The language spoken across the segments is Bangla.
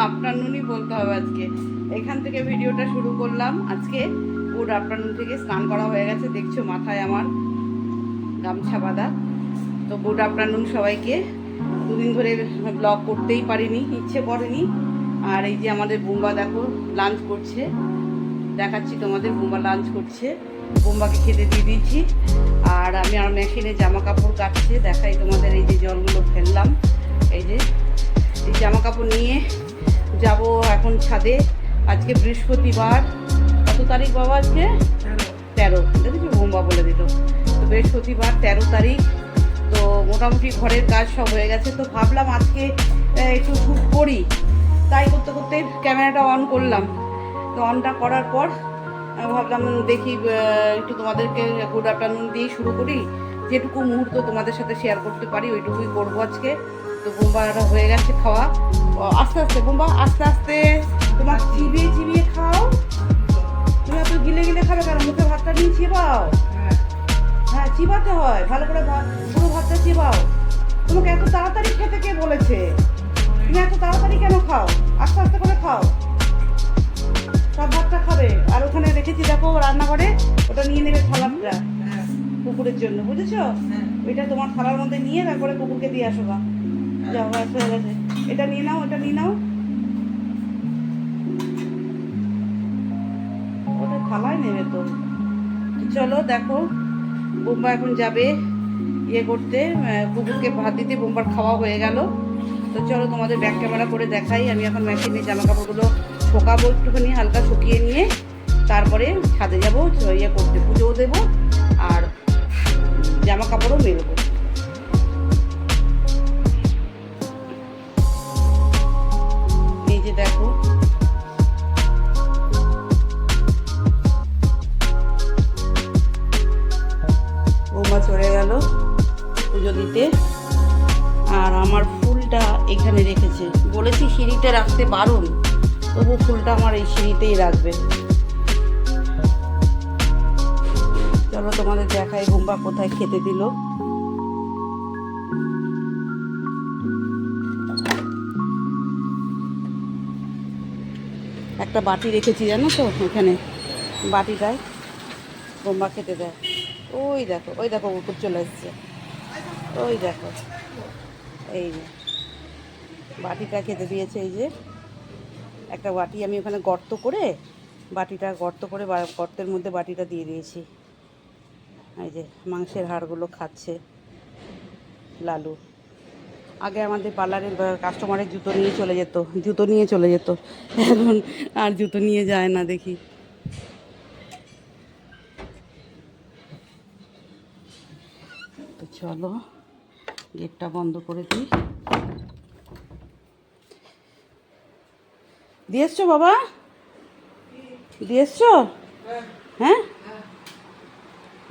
আফটারনুনই বলতে হবে আজকে। এখান থেকে ভিডিওটা শুরু করলাম আজকে। গুড আফটারনুন থেকে স্নান করা হয়ে গেছে, দেখছো মাথায় আমার গামছা বাঁধা। তো গুড আফটারনুন সবাইকে। দুদিন ধরে ব্লগ করতেই পারিনি, ইচ্ছে করেনি। আর এই যে আমাদের বুম্বা দেখো লাঞ্চ করছে, দেখাচ্ছি তোমাদের। বুম্বা লাঞ্চ করছে, বুম্বাকে খেতে দিয়ে দিয়েছি। আর আমি আর মেশিনে জামা কাপড় কাটছে, দেখাই তোমাদের। এই যে জলগুলো ফেললাম, এই যে এই জামা কাপড় নিয়ে যাব এখন ছাদে। আজকে বৃহস্পতিবার, কত তারিখ বাবা আজকে? 13। দেখেছি বুম্বা বলে দিল। তো বৃহস্পতিবার 13 তারিখ। তো মোটামুটি ঘরের কাজ সব হয়ে গেছে। তো ভাবলাম আজকে একটু শ্যুট করি, তাই করতে করতে ক্যামেরাটা অন করলাম। তো অনটা করার পর ভাবলাম দেখি একটু তোমাদেরকে গুড আফটারনুন দিয়েই শুরু করি। যেটুকু মুহূর্ত তোমাদের সাথে শেয়ার করতে পারি ওইটুকুই করবো আজকে। তো বোম্বাটা হয়ে গেছে খাওয়া। আস্তে আস্তে বোম্বা, আস্তে আস্তে। তোমার চিবিয়ে চিবিয়ে খাও। তুমি এত গিলে গিলে খাবে কেন? মুখে ভাতটা নিয়ে চিবাও। হ্যাঁ, চিবাতে হয় ভালো করে, পুরো ভাতটা চিবাও। তোমাকে এত তাড়াতাড়ি খেতে কে বলেছে? তুমি এত তাড়াতাড়ি কেন খাও? আস্তে আস্তে করে খাও, সব ভাতটা খাবে। আর ওখানে রেখেছি দেখো রান্নাঘরে, ওটা নিয়ে নেবে থালাটা কুকুরের জন্য, বুঝেছো? ওইটা তোমার থালার মধ্যে নিয়ে তারপরে কুকুরকে দিয়ে আসো। বা যাও, ব্যাস হয়ে গেছে। এটা নিয়ে নাও, এটা নিয়ে নাও। ওটা থালায় নেবে তো। চলো দেখো, বোম্বা এখন যাবে ইয়ে করতে, কুকুরকে ভাত দিতে। বোম্বার খাওয়া হয়ে গেল। তো চলো তোমাদের ব্যাক ক্যামেরা করে দেখাই। আমি এখন মেশিনে জামা কাপড়গুলো শোকাবো, একটুখানি হালকা শুকিয়ে নিয়ে তারপরে ছাদে যাবো ইয়ে করতে, পুজোও দেবো আর জামা কাপড়ও মেলবো। এই যে দেখো, বৌমা চলে গেল পুজো দিতে। আর আমার ফুলটা এখানে রেখেছে, বলেছি সিঁড়িতে রাখতে বারণ, তবু ফুলটা আমার এই সিঁড়িতেই রাখবে। চলো তোমাদের দেখাই বোম্বা কোথায় খেতে দিল। একটা বাটি রেখেছি জানো তো, এখানে বাটিটায় বোম্বা খেতে দেয়। ওই দেখো, ওই দেখো কুকুর চলে এসছে, ওই দেখো। এই যে বাটিটা খেতে দিয়েছে। এই যে একটা বাটি আমি ওখানে গর্ত করে, বাটিটা গর্ত করে গর্তের মধ্যে বাটিটা দিয়ে দিয়েছি। এই যে মাংসের হাড়গুলো খাচ্ছে লালু। আগে আমাদের পার্লারের কাস্টমারের জুতো নিয়ে চলে যেত, এখন আর জুতো নিয়ে যায় না দেখি। তো চলো গেটটা বন্ধ করে দিই। দিয়ে এসছো বাবা? দিয়ে এসছো? হ্যাঁ,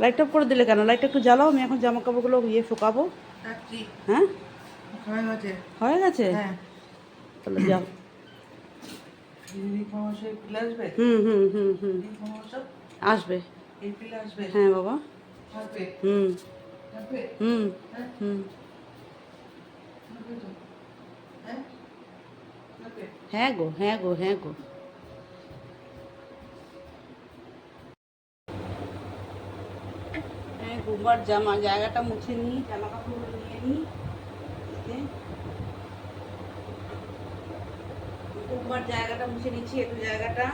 লাইট অফ করে দিলে কেন? লাইটটা একটু জ্বালাও, আমি এখন জামা কাপড়গুলো শুকাবো। হ্যাঁ, হয়ে গেছে। তাহলে যাও। হুম হুম হুম হুম আসবে। হ্যাঁ বাবা। হুম হুম হুম হ্যাঁ গো, হ্যাঁ গো, হ্যাঁ গো। হ্যাঁ, গোবার জায়গাটা মুছে নিই, জামা কাপড়গুলো নিয়ে নিই। গোবার জায়গাটা মুছে নিচ্ছি, একটু জায়গাটা।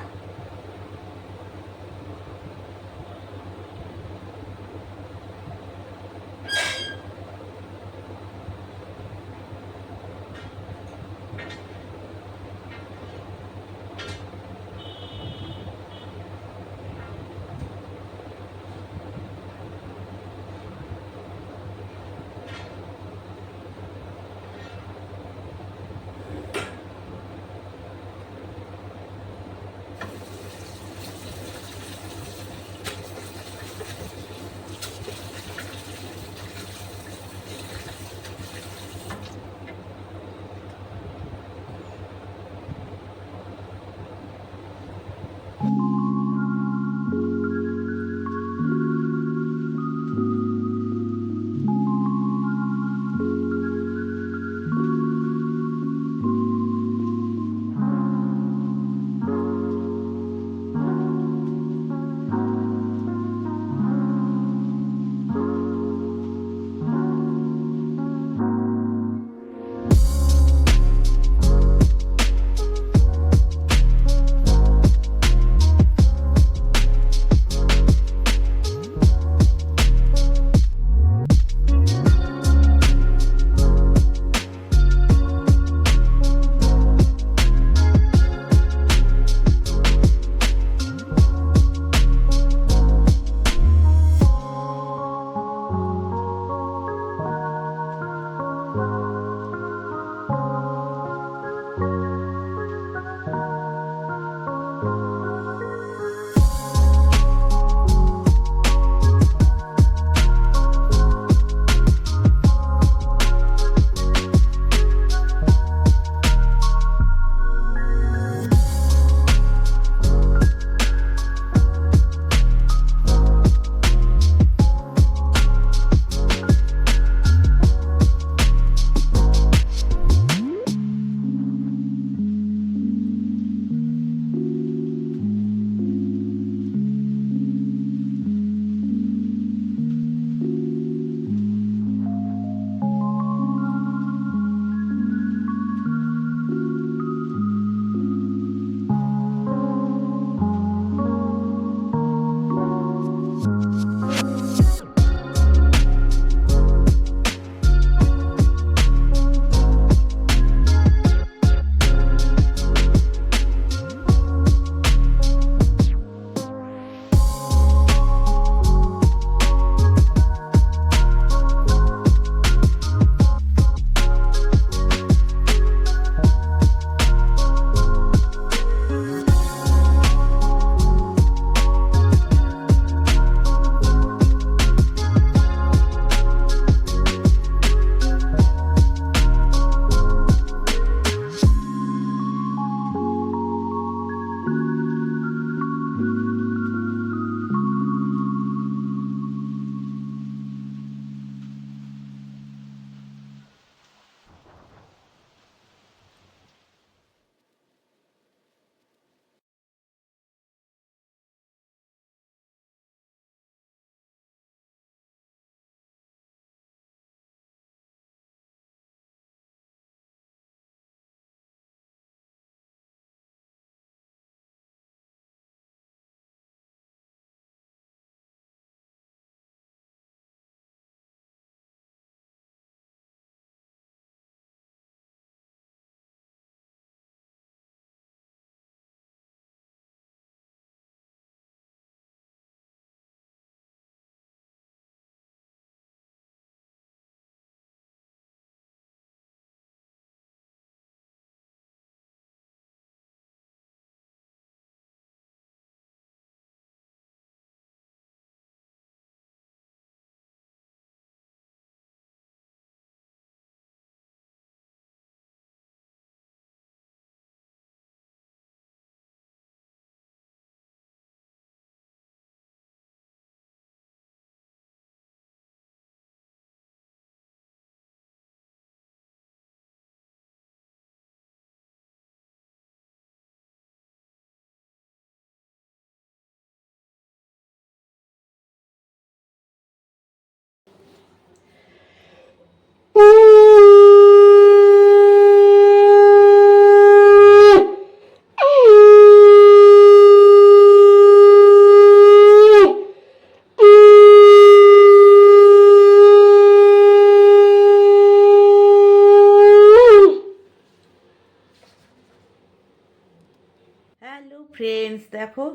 ফ্রেন্ডস, দেখো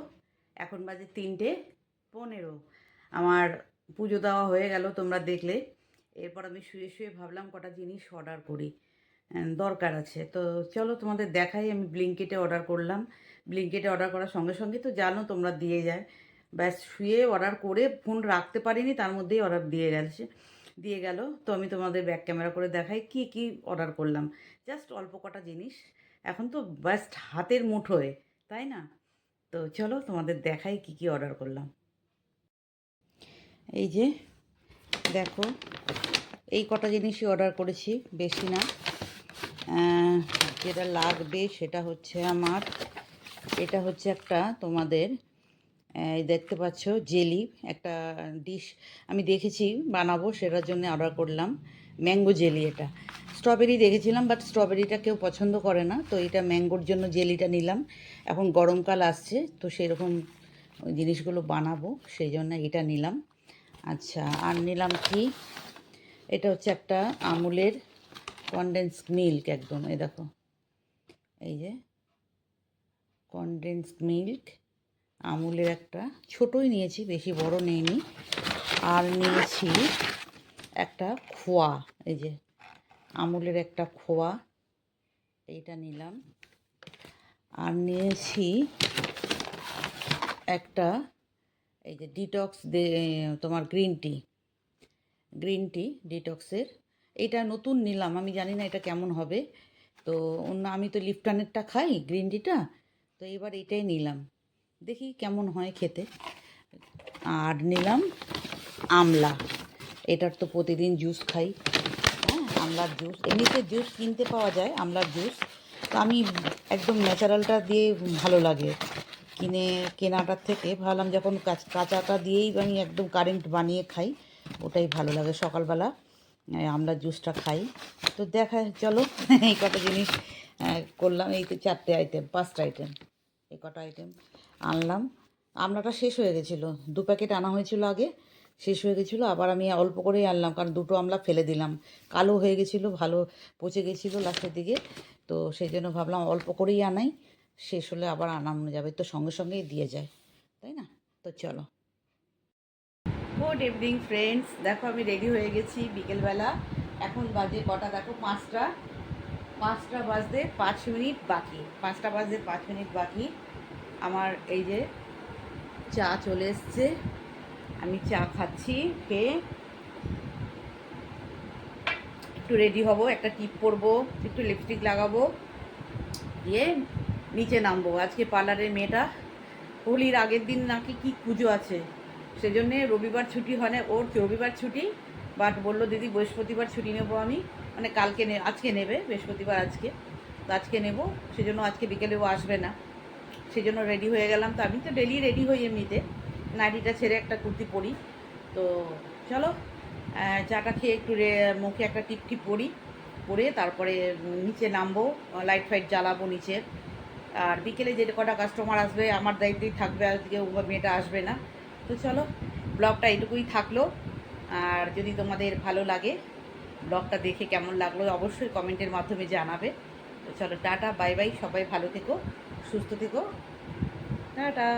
এখন বাজে 3:15। আমার পুজো দেওয়া হয়ে গেল, তোমরা দেখলে। এরপর আমি শুয়ে শুয়ে ভাবলাম কটা জিনিস অর্ডার করি, দরকার আছে। তো চলো তোমাদের দেখাই। আমি ব্লিঙ্কিটে অর্ডার করলাম। ব্লিঙ্কিটে অর্ডার করার সঙ্গে সঙ্গে তো জানো তোমরা দিয়ে যায়। ব্যাস শুয়ে অর্ডার করে ফোন রাখতে পারিনি, তার মধ্যেই অর্ডার দিয়ে গেল। তো আমি তোমাদের ব্যাক ক্যামেরা করে দেখাই কি কি অর্ডার করলাম। জাস্ট অল্প কটা জিনিস, এখন তো জাস্ট হাতের মুঠোয়, তাই না? তো চলো তোমাদের দেখাই কি কি অর্ডার করলাম। এই যে দেখো, এই কটা জিনিসই অর্ডার করেছি, বেশি না। যেটা লাগবে সেটা হচ্ছে আমার, এটা হচ্ছে একটা তোমাদের এই দেখতে পাচ্ছ জেলি, একটা ডিশ আমি দেখেছি বানাবো, সেটার জন্য অর্ডার করলাম ম্যাঙ্গো জেলি। এটা স্ট্রবেরি দেখেছিলাম, বাট স্ট্রবেরিটা কেউ পছন্দ করে না, তো এটা ম্যাঙ্গোর জন্য জেলিটা নিলাম। এখন গরমকাল আসছে, তো সেরকম জিনিসগুলো বানাবো, সেই জন্য এটা নিলাম। আচ্ছা, আর নিলাম কি, এটা হচ্ছে একটা আমুলের কনডেন্স মিল্ক, একদম এই দেখো, এই যে কনডেন্স মিল্ক আমুলের একটা, ছোটোই নিয়েছি, বেশি বড় নেইনি। আর নিয়েছি একটা খোয়া, এই যে আমুলের একটা খোয়া, এইটা নিলাম। আর নিয়েছি একটা এই যে ডিটক্স তোমার গ্রিন টি ডিটক্সের, এটা নতুন নিলাম, আমি জানি না এটা কেমন হবে। তো অন্য, আমি তো লিপটনেরটা খাই গ্রিন টিটা, তো এবার এটাই নিলাম, দেখি কেমন হয় খেতে। আর নিলাম আমলা, এটার তো প্রতিদিন জুস খাই। হ্যাঁ, আমলার জুস, এমনিতে জুস কিনতে পাওয়া যায় আমলার জুস, তো আমি একদম ন্যাচারালটা দিয়ে ভালো লাগে, কেনাটার থেকে ভাবলাম যখন কাঁচাটা দিয়েই আমি একদম কারেন্ট বানিয়ে খাই, ওটাই ভালো লাগে। সকালবেলা আমলার জুসটা খাই। তো দেখা চলো এই কটা জিনিস করলাম, এই তো 4টে আইটেম, 5টা আইটেম, এই কটা আইটেম আনলাম। আমলাটা শেষ হয়ে গেছিলো, 2 প্যাকেট আনা হয়েছিল আগে, শেষ হয়ে গেছিলো, আবার আমি অল্প করেই আনলাম, কারণ 2টো আমলা ফেলে দিলাম, কালো হয়ে গেছিলো, ভালো পচে গেছিলো লাস্টের দিকে। তো সেই জন্য ভাবলাম অল্প করেই আনাই, শেষ হলে আবার আনানো যাবে, তো সঙ্গে সঙ্গেই দিয়ে যায়, তাই না? তো চলো। গুড ইভিনিং ফ্রেন্ডস, দেখো আমি রেডি হয়ে গেছি বিকেলবেলা। এখন বাজে কটা দেখো, 5টা বাজতে 5 মিনিট বাকি, 5টা বাজতে 5 মিনিট বাকি। আমার এই যে চা চলে এসছে, আমি চা খাচ্ছি, খেয়ে একটু রেডি হব, একটা টিপ পরবো, একটু লিপস্টিক লাগাবো, দিয়ে নিচে নামবো। আজকে পার্লারের মেয়েটা হোলির আগের দিন নাকি কি পুজো আছে, সেজন্যে রবিবার ছুটি হয় না ওর, রবিবার ছুটি, বাট বললো দিদি বৃহস্পতিবার ছুটি নেবো আমি, মানে আজকে নেবে, বৃহস্পতিবার আজকে, তো আজকে নেব, সেজন্য আজকে বিকেলে ও আসবে না, সেজন্য রেডি হয়ে গেলাম। তো আমি তো ডেলি রেডি হই এমনিতে, নাইটিটা ছেড়ে একটা কুর্তি পরি। তো চলো চাটা খেয়ে একটু মুখে একটা টিপ পরি, পরে তারপরে নিচে নামবো, লাইট ফাইট জ্বালাবো নিচের। আর বিকেলে যে কটা কাস্টমার আসবে আমার দায়িত্বেই থাকবে, আজকে ও মেয়েটা আসবে না। তো চলো, ব্লগটা এটুকুই থাকলো। আর যদি তোমাদের ভালো লাগে, ব্লগটা দেখে কেমন লাগলো অবশ্যই কমেন্টের মাধ্যমে জানাবে। তো চলো, টাটা, বাই বাই, সবাই ভালো থেকো, সুস্থ থেকো, টাটা।